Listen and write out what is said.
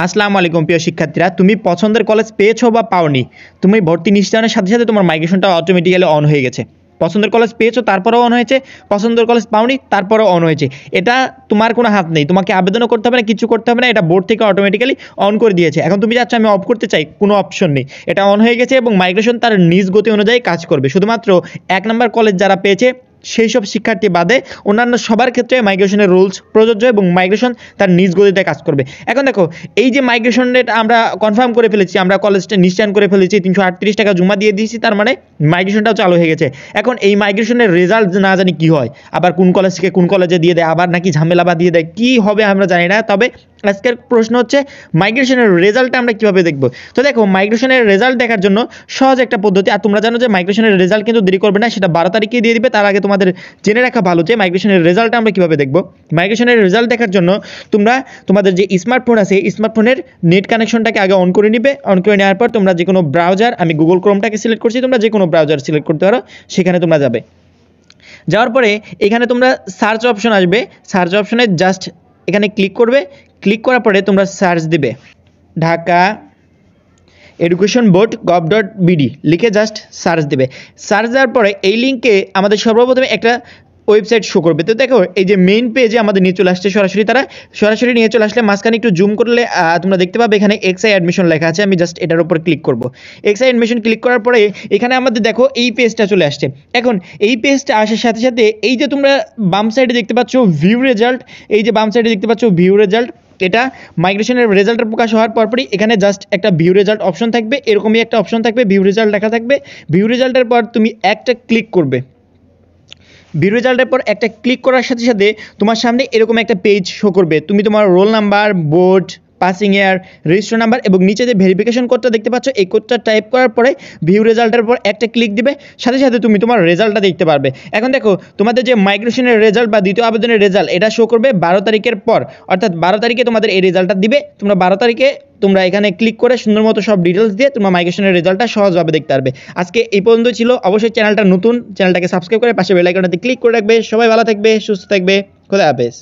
আসসালামু আলাইকুম প্রিয় শিক্ষার্থীরা, তুমি পছন্দের কলেজ পেয়েছো বা পাওনি? তুমি ভর্তি নিশ্চয়নের সাথে সাথে তোমার মাইগ্রেশনটা অটোমেটিক্যালি অন হয়ে গেছে। পছন্দের কলেজ পেয়েছো তারপরেও অন হয়েছে, পছন্দের কলেজ পাওনি তারপরেও অন হয়েছে। এটা তোমার কোনো হাত নেই, তোমাকে আবেদনও করতে হবে না, কিছু করতে হবে না, এটা বোর্ড থেকে অটোমেটিক্যালি অন করে দিয়েছে। এখন তুমি যাচ্ছ আমি অফ করতে চাই, কোনো অপশন নেই, এটা অন হয়ে গেছে এবং মাইগ্রেশন তার নিজ গতি অনুযায়ী কাজ করবে। শুধুমাত্র 1 নম্বর কলেজ যারা পেয়েছে সেই সব শিক্ষার্থী বাদে অন্যান্য সবার ক্ষেত্রে মাইগ্রেশনের রুলস প্রযোজ্য এবং মাইগ্রেশন তার নিজ গতিতে কাজ করবে। এখন দেখো, এই যে মাইগ্রেশন রেট আমরা কনফার্ম করে ফেলেছি, আমরা কলেজটা নিশ্চয়ন করে ফেলেছি, 338 টাকা জমা দিয়ে দিয়েছি, তার মানে মাইগ্রেশনটাও চালু হয়ে গেছে। এখন এই মাইগ্রেশনের রেজাল্ট না জানি কি হয়, আবার কোন কলেজ থেকে কোন কলেজে দিয়ে দেয়, আবার নাকি ঝামেলা বা দিয়ে দেয়, কি হবে আমরা জানি না। তবে আজকের প্রশ্ন হচ্ছে মাইগ্রেশনের রেজাল্টটা আমরা কিভাবে দেখব। তো দেখো, মাইগ্রেশনের রেজাল্ট দেখার জন্য সহজ একটা পদ্ধতি, আর তোমরা জানো যে মাইগ্রেশনের রেজাল্ট কিন্তু দেরি করবে না, সেটা 12 তারিখে দিয়ে দিবে। তার আগে তোমাদের জেনে রাখা ভালো যে মাইগ্রেশনের রেজাল্টটা আমরা কিভাবে দেখব। মাইগ্রেশনের রেজাল্ট দেখার জন্য তোমরা তোমাদের যে স্মার্টফোন আছে, স্মার্টফোনের নেট কানেকশনটাকে আগে অন করে নিবে। অন করে নেওয়ার পর তোমরা যে কোনো ব্রাউজার, আমি গুগল ক্রোমটাকে সিলেক্ট করছি, তোমরা যে কোনো ব্রাউজার সিলেক্ট করতে পারো, সেখানে তোমরা যাবে। যাওয়ার পরে এখানে তোমরা সার্চ অপশন আসবে, সার্চ অপশনে জাস্ট এখানে ক্লিক করবে। ক্লিক করার পরে তোমরা সার্চ দিবে ঢাকা এডুকেশন বোর্ড gov.bd লিখে জাস্ট সার্চ দেবে। সার্চ দেওয়ার পরে এই লিঙ্কে আমাদের সর্বপ্রথমে একটা ওয়েবসাইট শো করবে। তো দেখো, এই যে মেইন পেজে আমাদের নিয়ে চলে আসছে সরাসরি, তারা সরাসরি নিয়ে চলে আসলে মাঝখানে একটু জুম করলে তোমরা দেখতে পাবে এখানে এক্সআই অ্যাডমিশন লেখা আছে। আমি জাস্ট এটার উপর ক্লিক করব। এক্সআই অ্যাডমিশন ক্লিক করার পরে এখানে আমাদের দেখো এই পেজটা চলে আসছে। এখন এই পেজটা আসার সাথে সাথে এই যে তোমরা বাম সাইডে দেখতে পাচ্ছ ভিউ রেজাল্ট, এই যে বাম সাইডে দেখতে পাচ্ছ ভিউ রেজাল্ট, এটা মাইগ্রেশনের রেজাল্টের প্রকাশ হওয়ার পরপরই এখানে জাস্ট একটা ভিউ রেজাল্ট অপশন থাকবে, এরকমই একটা অপশন থাকবে, ভিউ রেজাল্ট লেখা থাকবে। ভিউ রেজাল্টের পর তুমি একটা ক্লিক করবে। ভিউ রেজাল্টের পর একটা ক্লিক করার সাথে সাথে তোমার সামনে এরকম একটা পেজ শো করবে। তুমি তোমার রোল নাম্বার, বোর্ড, পাসিং ইয়ার, রেজিস্টার নাম্বার এবং নিচে যে ভেরিফিকেশন কোডটা দেখতে পাচ্ছ, এই কোডটা টাইপ করার পরে ভিউ রেজাল্টের পর একটা ক্লিক দিবে, সাথে সাথে তুমি তোমার রেজাল্টটা দেখতে পারবে। এখন দেখো, তোমাদের যে মাইগ্রেশনের রেজাল্ট বা দ্বিতীয় আবেদনের রেজাল্ট, এটা শো করবে 12 তারিখের পর, অর্থাৎ 12 তারিখে তোমাদের এই রেজাল্টটা দিবে। তোমরা 12 তারিখে তোমরা এখানে ক্লিক করে সুন্দর মতো সব ডিটেলস দিয়ে তোমার মাইগ্রেশনের রেজাল্টটা সহজভাবে দেখতে পারবে। আজকে এই পর্যন্ত ছিল। অবশ্যই চ্যানেলটা নতুন, চ্যানেলটাকে সাবস্ক্রাইব করে পাশে বেল আইকনটাতে ক্লিক করে রাখবে। সবাই ভালো থাকবে, সুস্থ থাকবে, খোদা হাফেজ।